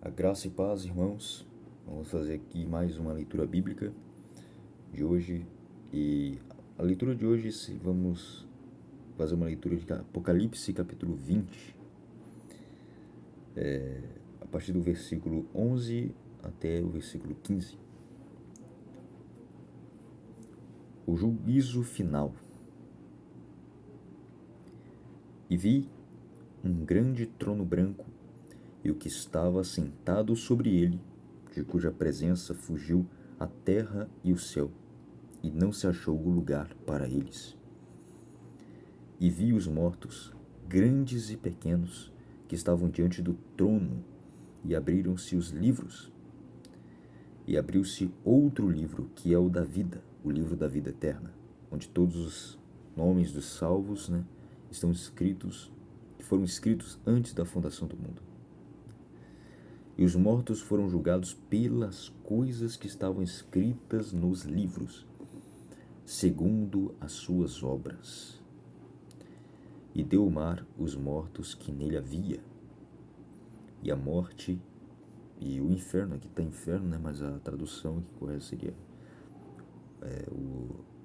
A graça e paz, irmãos. Vamos fazer aqui mais uma leitura bíblica de hoje. E a leitura de hoje, vamos fazer uma leitura de Apocalipse, capítulo 20, a partir do versículo 11 até o versículo 15. O juízo final. E vi um grande trono branco, e o que estava sentado sobre ele, de cuja presença fugiu a terra e o céu, e não se achou lugar para eles. E vi os mortos, grandes e pequenos, que estavam diante do trono, e abriram-se os livros. E abriu-se outro livro, que é o da vida, o livro da vida eterna, onde todos os nomes dos salvos, estão escritos, que foram escritos antes da fundação do mundo. E os mortos foram julgados pelas coisas que estavam escritas nos livros, segundo as suas obras. E deu o mar os mortos que nele havia, e a morte e o inferno, aqui está inferno, mas a tradução que correta seria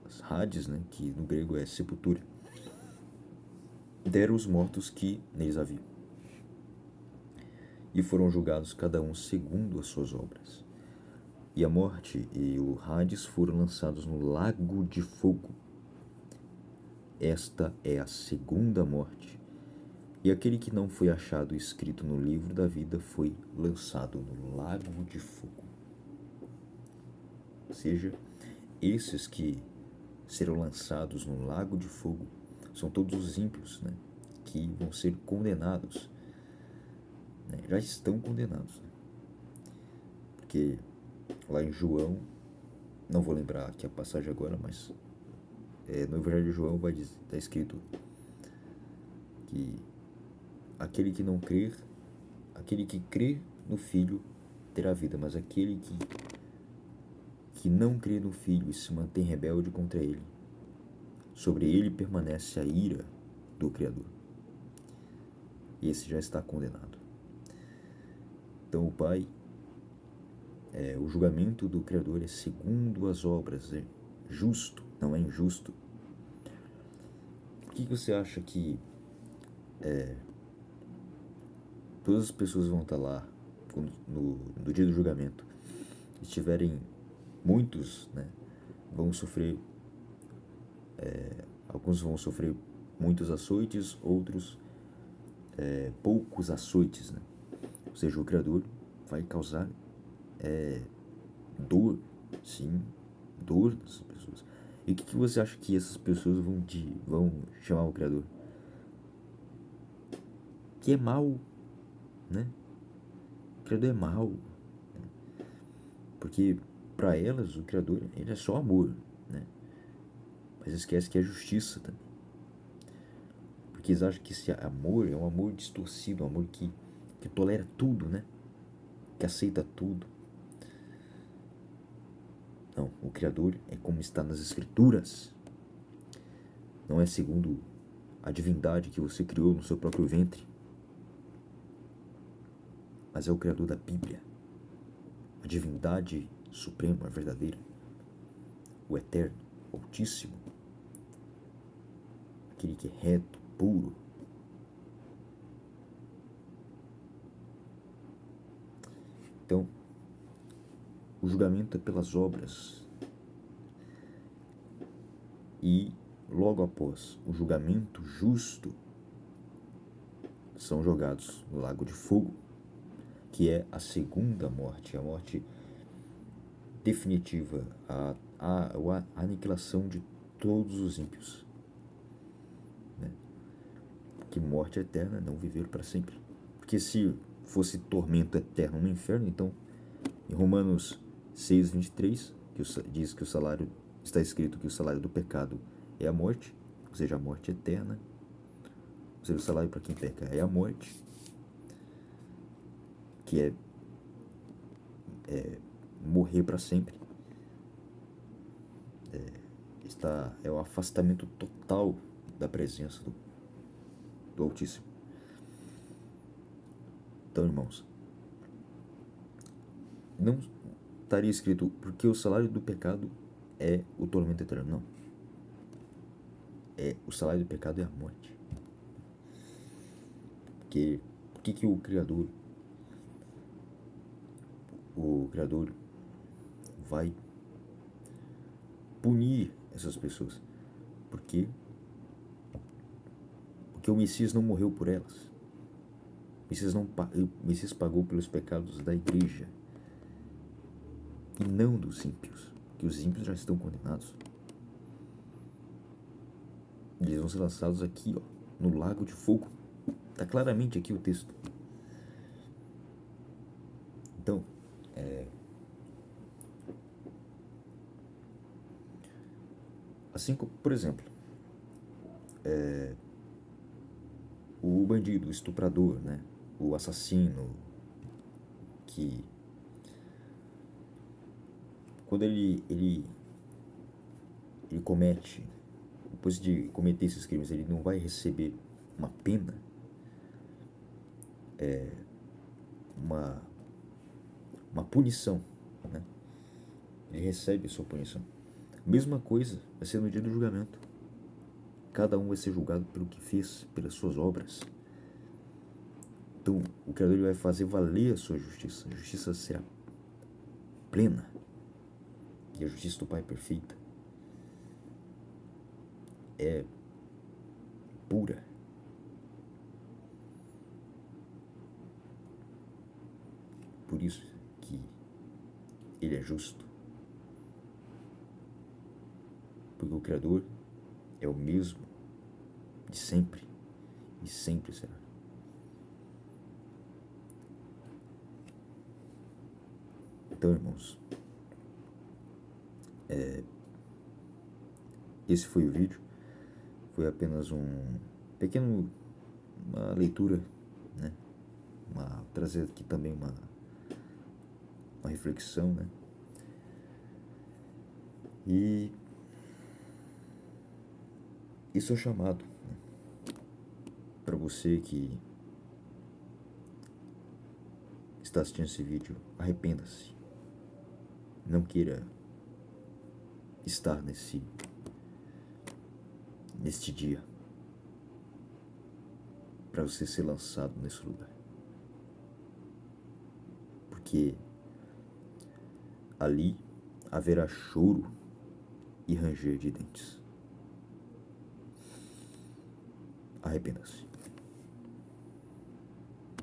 os Hades, que no grego é sepultura. Deram os mortos que neles havia, e foram julgados cada um segundo as suas obras. E a morte e o Hades foram lançados no lago de fogo. Esta é a segunda morte. E aquele que não foi achado escrito no livro da vida foi lançado no lago de fogo. Ou seja, esses que serão lançados no lago de fogo são todos os ímpios, que vão ser condenados. Já estão condenados. Porque lá em João, não vou lembrar aqui a passagem agora, mas no Evangelho de João está escrito que aquele que não crer, aquele que crê no Filho terá vida, mas aquele que não crê no Filho e se mantém rebelde contra ele, sobre ele permanece a ira do Criador. E esse já está condenado. Então o Pai, o julgamento do Criador é segundo as obras, é justo, não é injusto. Por que você acha que todas as pessoas vão estar lá no dia do julgamento? Se tiverem muitos, vão sofrer, alguns vão sofrer muitos açoites, outros poucos açoites, Ou seja, o Criador vai causar dor, sim, dor dessas pessoas. E o que você acha que essas pessoas vão chamar o Criador? Que é mal, O Criador é mal, porque para elas o Criador, ele é só amor, Mas esquece que é justiça também. Porque eles acham que esse amor é um amor distorcido, um amor que tolera tudo, Que aceita tudo. Não, o Criador é como está nas Escrituras. Não é segundo a divindade que você criou no seu próprio ventre, mas é o Criador da Bíblia, a divindade suprema, a verdadeira, o eterno, o altíssimo, aquele que é reto, puro. Então, o julgamento é pelas obras. E logo após o julgamento justo, são jogados no lago de fogo, que é a segunda morte, a morte definitiva, a aniquilação de todos os ímpios. Que morte eterna, não viver para sempre. Porque se fosse tormento eterno no inferno, então em Romanos 6:23, que diz que o salário, está escrito que o salário do pecado é a morte, ou seja, a morte eterna. Ou seja, o salário para quem peca é a morte, que é morrer para sempre. É o afastamento total da presença do Altíssimo. Então, irmãos, não estaria escrito porque o salário do pecado é o tormento eterno. Não. O salário do pecado é a morte. Porque por que o Criador vai punir essas pessoas? Porque o Messias não morreu por elas. O Messias pagou pelos pecados da igreja e não dos ímpios, que os ímpios já estão condenados. Eles vão ser lançados aqui, ó, no lago de fogo. Está claramente aqui o texto. Então, assim como, por exemplo, o bandido, o estuprador, né? O assassino, que quando ele comete, depois de cometer esses crimes, ele não vai receber uma pena, uma punição, né? Ele recebe a sua punição. Mesma coisa vai ser no dia do julgamento. Cada um vai ser julgado pelo que fez, pelas suas obras. Então, o Criador vai fazer valer a sua justiça. A justiça será plena. E a justiça do Pai perfeita é pura. Por isso que Ele é justo. Porque o Criador é o mesmo de sempre e sempre será. Então, irmãos, esse foi o vídeo. Foi apenas uma leitura, né? Trazer aqui também uma reflexão, né? E isso é chamado, né? Para você que está assistindo esse vídeo, arrependa-se. Não queira estar neste dia, para você ser lançado nesse lugar. Porque ali haverá choro e ranger de dentes. Arrependa-se.